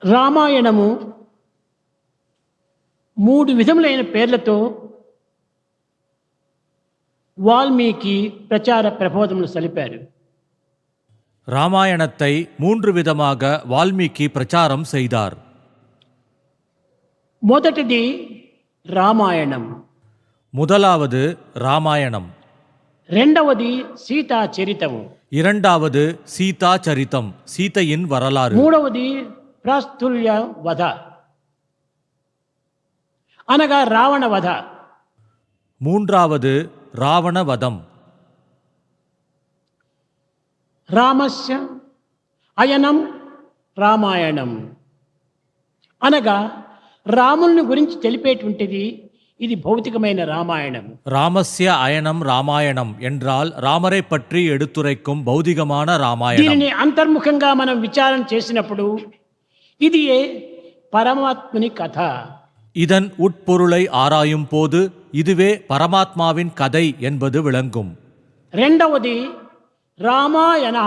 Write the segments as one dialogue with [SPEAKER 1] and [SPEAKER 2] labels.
[SPEAKER 1] రామాయణము మూడు విధములైన పేర్లతో వాల్మీకి ప్రచార ప్రబోధములు సలిపారు.
[SPEAKER 2] ராமாயணத்தை 3 விதமாக வால்மீகி பிரச்சாரம் செய்தார்.
[SPEAKER 1] మొదటిది రామాయణం,
[SPEAKER 2] முதலாவது ராமாயணம்,
[SPEAKER 1] రెండవది సీతా చరితము,
[SPEAKER 2] இரண்டாவது சீதா சரிதம், சீதையின் வரலாறு,
[SPEAKER 1] మూడవది ప్రాస్తుల్య వధ అనగా రావణ వధ,
[SPEAKER 2] மூன்றாவது ராவண வதம்,
[SPEAKER 1] రామస్య అయనం రామాయణం అనగా రాముని గురించి తెలిపేటువంటిది ఇది భౌతికమైన రామాయణం.
[SPEAKER 2] ராமஸ்ய அயனம் ராமாயணம் என்றால் ராமரை பற்றி எடுத்துரைக்கும் பௌதிகமான ராமாயணம்.
[SPEAKER 1] దీనిని అంతర్ముఖంగా మనం విచారణ చేసినప్పుడు ఇది పరమాత్ముని కథ.
[SPEAKER 2] இதன் உட்பொருளை ஆராயும் போது இதுவே பரமாத்மாவின் கதை என்பது விளங்கும்.
[SPEAKER 1] రెండవది రామాయణ,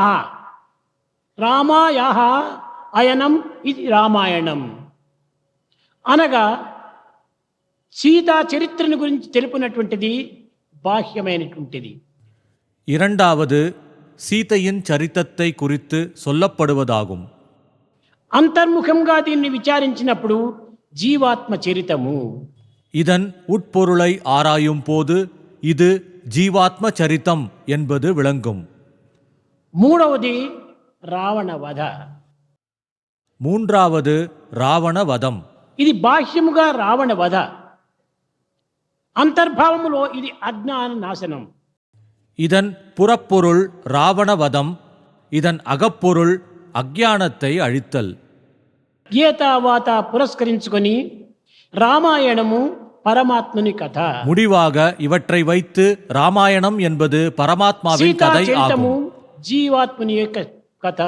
[SPEAKER 1] రామాయ అయనం ఇది రామాయణం అనగా సీతా చరిత్రను గురించి తెలుపునటువంటిది బాహ్యమైనటువంటిది.
[SPEAKER 2] இரண்டாவது சீதையின் சரித்தத்தை குறித்து சொல்லப்படுவதாகும்.
[SPEAKER 1] అంతర్ముఖంగా దీన్ని విచారించినప్పుడు జీవాత్మ చరితము.
[SPEAKER 2] இதன் உட்பொருளை ஆராயும் போது இது ஜீவாத்ம சரித்தம் என்பது விளங்கும்.
[SPEAKER 1] మూడవది రావణ వధ,
[SPEAKER 2] மூன்றாவது ராவண வதம்.
[SPEAKER 1] ఇది బాహ్యముగా రావణ వధ, అంతర్భావములో ఇది అజ్ఞాన నాశనం.
[SPEAKER 2] இதன் புறப்பொருள் ராவண வதம், இதன் அகப்பொருள் அக்ஞானத்தை அழித்தல்.
[SPEAKER 1] గీతావాత పురస్కరించుకొని రామాయణము పరమాత్ముని కథ,
[SPEAKER 2] முடிவாக இவற்றை வைத்து ராமாயணம் என்பது பரமாத்மாவின்
[SPEAKER 1] సీతా
[SPEAKER 2] கதை
[SPEAKER 1] చరితము
[SPEAKER 2] ஆகும்.
[SPEAKER 1] జీవాత్ముని యొక్క కథ.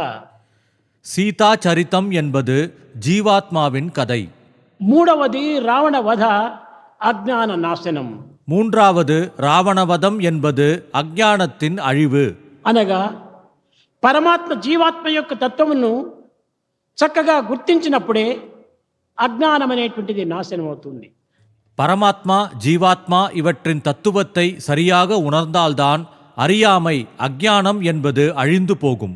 [SPEAKER 2] சீதா சரித்தம் என்பது ஜீவாத்மாவின் கதை.
[SPEAKER 1] మూడవది రావణ వధ అజ్ఞాన నాశనం
[SPEAKER 2] மூன்றாவது ராவணவதம் என்பது அக்ஞானத்தின் அழிவு.
[SPEAKER 1] అనగా పరమాత్మ జీవాత్మ యొక్క తత్వమును చక్కగా గుర్తించినప్పుడే అజ్ఞానం అనేటువంటిది నాశనం అవుతుంది.
[SPEAKER 2] பரமாத்மா ஜீவாத்மா இவற்றின் தத்துவத்தை சரியாக உணர்ந்தால்தான் அறியாமை அக்ஞானம் என்பது அழிந்து போகும்.